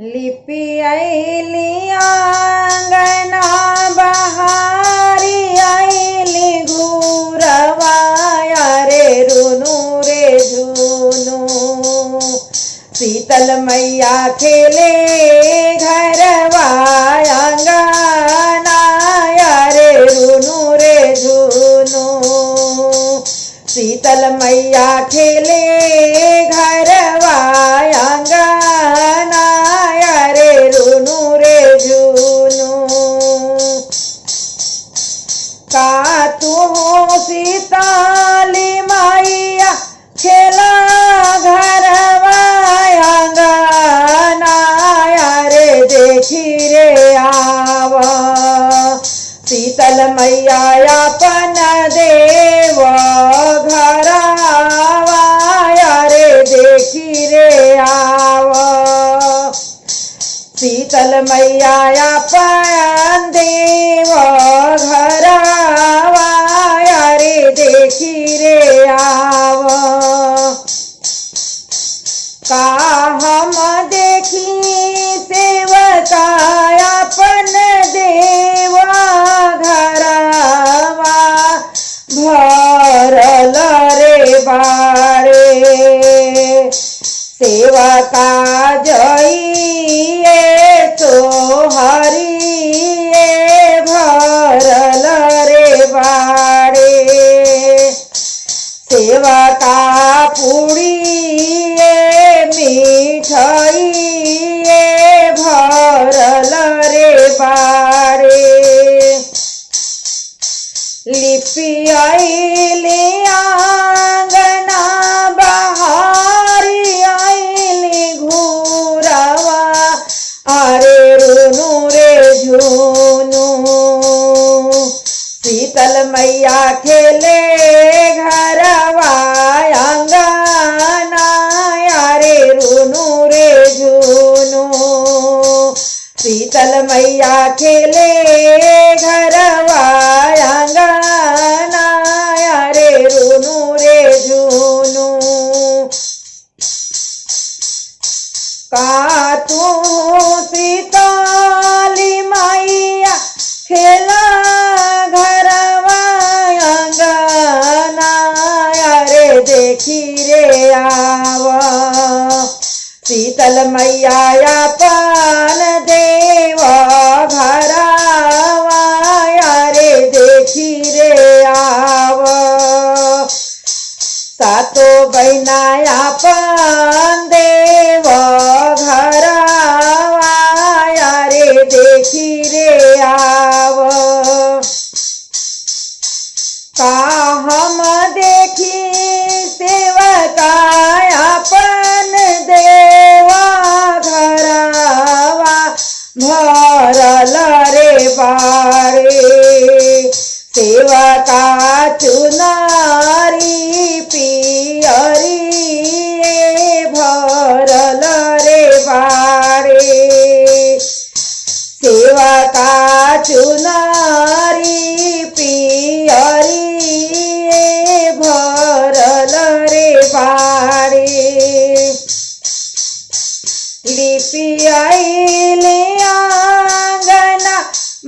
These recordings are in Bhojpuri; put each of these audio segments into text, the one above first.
लिपि आइली आंगना बहारी आइली घूरवाया रे रुनु रे झुनु। शीतल मैया खेले घरवा आंगना रे रुनु रे झुनु। शीतल मैया खेले घरवा आंगना रे रुनु रे झुनु। का तू सीताली मैया खेला घरवा आंगना रे देखी रे आवा। शीतल मैया अपन देव घरवा रे देखी रे आवा। शीतल मैया अपन देव घरवा रे देखी रे आवा। का हम देखी सेवका अपन देवा घरवा भरल रे बारे। सेवका जइए तो हरिए भरल रे बारे। सेवका पुड़िए मिठाइए भरल रे बारे। लिपि आइली आंगना बहारी आइली घूरवा अरे रुनु रे झुनु। शीतल मैया खेले घरवा आंगना रे रुनु रे झुनु। शीतल मैया खेले घरवा आंगना रे रुनु रे झुनु। का तू सीताली मैया खेला घरवा आंगना रे देखी रे आवा। शीतल मैया अपन देव घरवा रे देखी रे आवा। सातो बहिना अपन देव घरवा रे देखी रे आवा। का हम देखी सेवका अपन देवा घरवा भरल रे बारे। सेवका चुनारी पियरी भरल रे बारे। सेवका चुनारी पियरी भरल रे बारे। लिपि आइली आंगना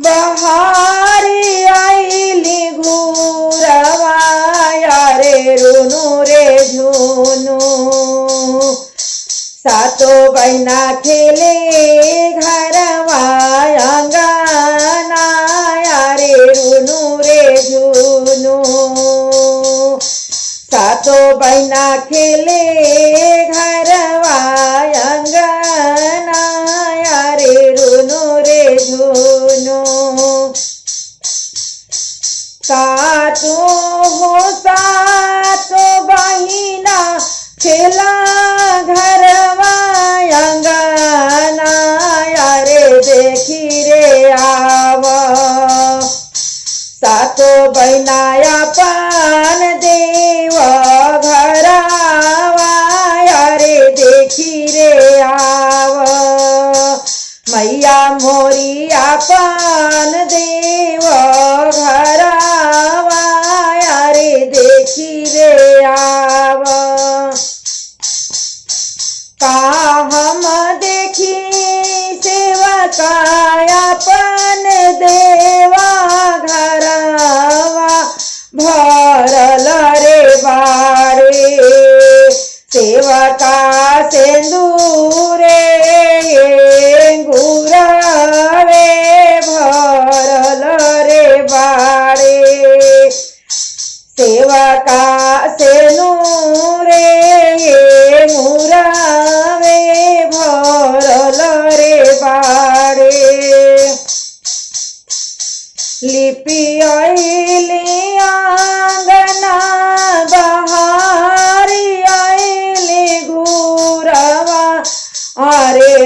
बहारी आइली घूरवा रे रुनु रे झुनु। सातो बहिना खेले घरवा आंगना रे रुनु रे झुनु। सातो बहिना खेले घरवा आंगना रे रुनु रे झुनु। का तू सातो बहिना खेला घरवा आंगना रे देखी रे आवा। सातो बहिना अपन देव घरवा रे देखी रे आवा। मैया मोरी अपन देव घरवा रे देखी रे आवा। का हम देखी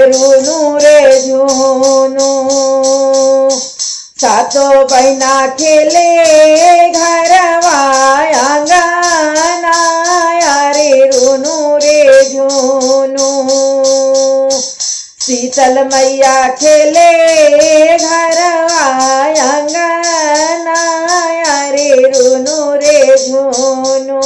रूनु रे झूनु। सातो बहना खेले घरवा आंगना रे रूनु रे झूनु। शीतल मैया खेले घरवा आंगना रे रूनु रे झूनु।